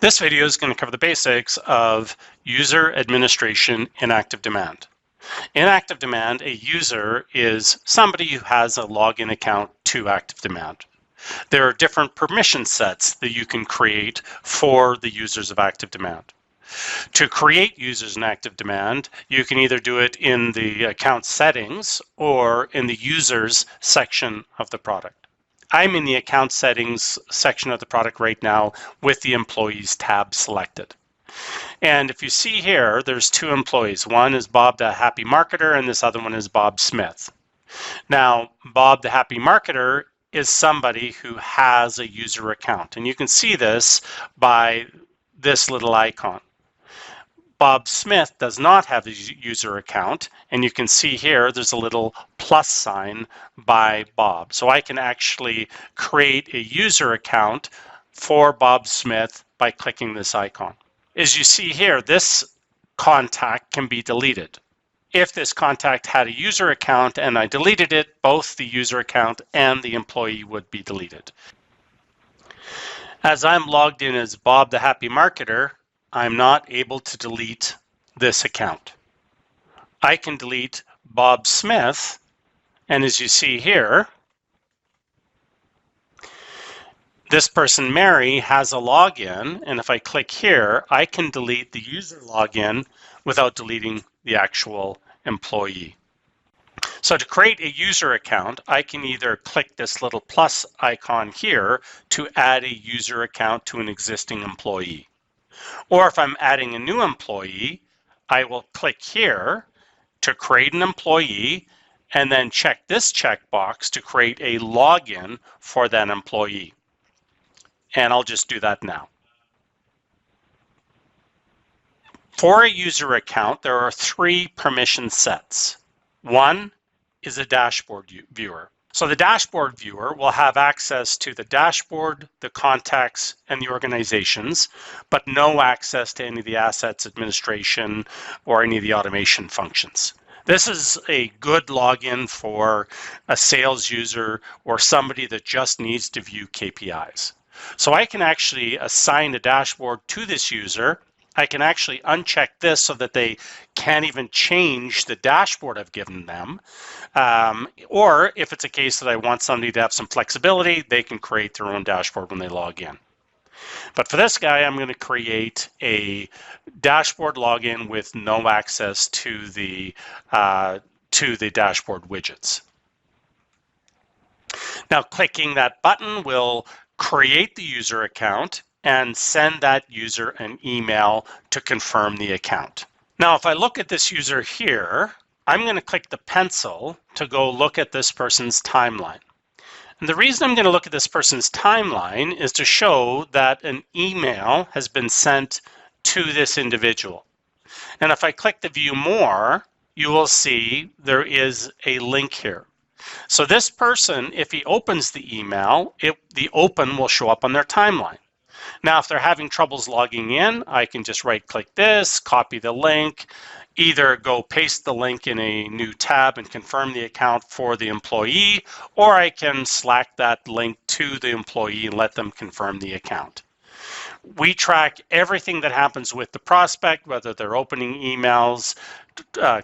This video is going to cover the basics of user administration in ActiveDEMAND. In ActiveDEMAND, a user is somebody who has a login account to ActiveDEMAND. There are different permission sets that you can create for the users of ActiveDEMAND. To create users in ActiveDEMAND, you can either do it in the account settings or in the users section of the product. I'm in the account settings section of the product right now with the employees tab selected. And if you see here, there's two employees. One is Bob the Happy Marketer and this other one is Bob Smith. Now, Bob the Happy Marketer is somebody who has a user account. And you can see this by this little icon. Bob Smith does not have a user account, and you can see here there's a little plus sign by Bob. So I can actually create a user account for Bob Smith by clicking this icon. As you see here, this contact can be deleted. If this contact had a user account and I deleted it, both the user account and the employee would be deleted. As I'm logged in as Bob the Happy Marketer, I'm not able to delete this account. I can delete Bob Smith, and as you see here, this person, Mary, has a login, and if I click here, I can delete the user login without deleting the actual employee. So to create a user account, I can either click this little plus icon here to add a user account to an existing employee. Or if I'm adding a new employee, I will click here to create an employee and then check this checkbox to create a login for that employee. And I'll just do that now. For a user account, there are three permission sets. One is a dashboard viewer. So the dashboard viewer will have access to the dashboard, the contacts, and the organizations, but no access to any of the assets administration or any of the automation functions. This is a good login for a sales user or somebody that just needs to view KPIs. So I can actually assign a dashboard to this user. I can actually uncheck this so that they can't even change the dashboard I've given them. Or if it's a case that I want somebody to have some flexibility, they can create their own dashboard when they log in. But for this guy, I'm going to create a dashboard login with no access to the dashboard widgets. Now, clicking that button will create the user account and send that user an email to confirm the account. Now, if I look at this user here, I'm going to click the pencil to go look at this person's timeline. And the reason I'm going to look at this person's timeline is to show that an email has been sent to this individual. And if I click the view more, you will see there is a link here. So this person, if he opens the email, the open will show up on their timeline. Now, if they're having troubles logging in, I can just right-click this, copy the link, either go paste the link in a new tab and confirm the account for the employee, or I can Slack that link to the employee and let them confirm the account. We track everything that happens with the prospect, whether they're opening emails,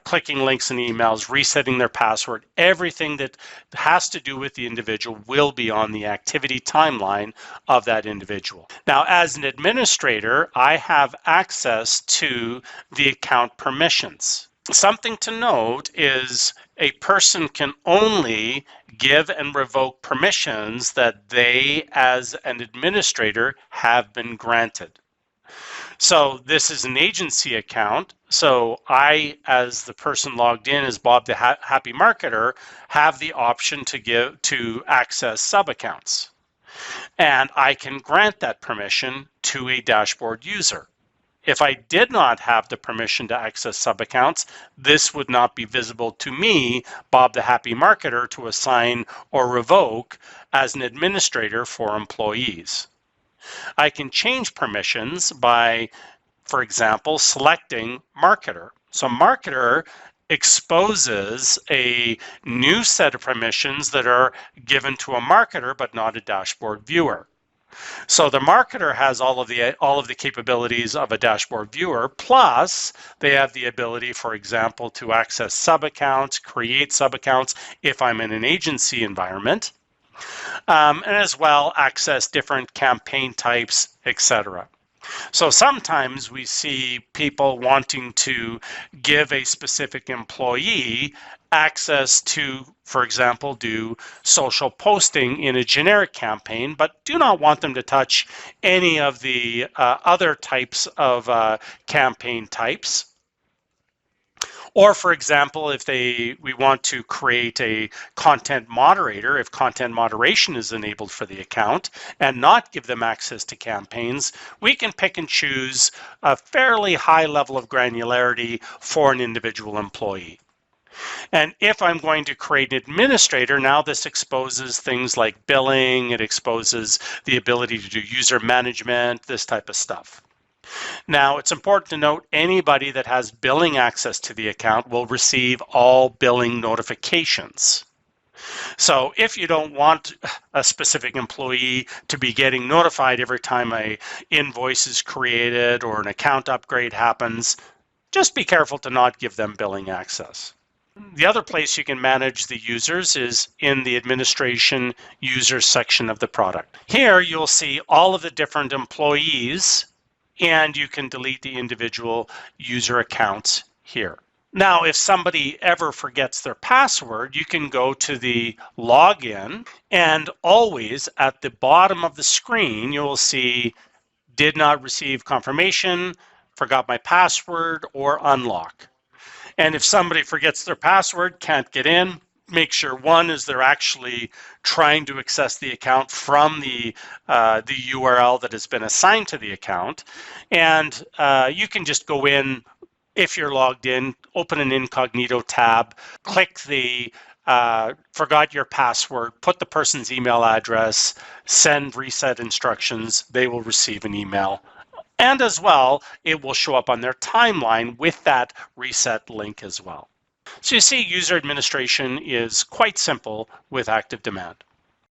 clicking links in emails, resetting their password. Everything that has to do with the individual will be on the activity timeline of that individual. Now, as an administrator, I have access to the account permissions. Something to note is a person can only give and revoke permissions that they, as an administrator, have been granted. So this is an agency account. So I, as the person logged in as Bob the Happy Marketer, have the option to access sub-accounts. And I can grant that permission to a dashboard user. If I did not have the permission to access sub-accounts, this would not be visible to me, Bob the Happy Marketer, to assign or revoke as an administrator for employees. I can change permissions by, for example, selecting Marketer. So Marketer exposes a new set of permissions that are given to a marketer but not a dashboard viewer. So the marketer has all of the capabilities of a dashboard viewer, plus they have the ability, for example, to access sub-accounts, create sub-accounts if I'm in an agency environment, and as well access different campaign types, etc. So sometimes we see people wanting to give a specific employee access to, for example, do social posting in a generic campaign, but do not want them to touch any of the other types of campaign types. Or for example, if we want to create a content moderator, if content moderation is enabled for the account and not give them access to campaigns, we can pick and choose a fairly high level of granularity for an individual employee. And if I'm going to create an administrator, now this exposes things like billing, it exposes the ability to do user management, this type of stuff. Now, it's important to note anybody that has billing access to the account will receive all billing notifications. So if you don't want a specific employee to be getting notified every time an invoice is created or an account upgrade happens, just be careful to not give them billing access. The other place you can manage the users is in the administration users section of the product. Here you'll see all of the different employees, and you can delete the individual user accounts here. Now, if somebody ever forgets their password, you can go to the login, and always at the bottom of the screen, you will see did not receive confirmation, forgot my password, or unlock. And if somebody forgets their password, can't get in, make sure one is they're actually trying to access the account from the URL that has been assigned to the account. And you can just go in, if you're logged in, open an incognito tab, click the forgot your password, put the person's email address, send reset instructions, they will receive an email. And as well, it will show up on their timeline with that reset link as well. So you see, user administration is quite simple with ActiveDEMAND.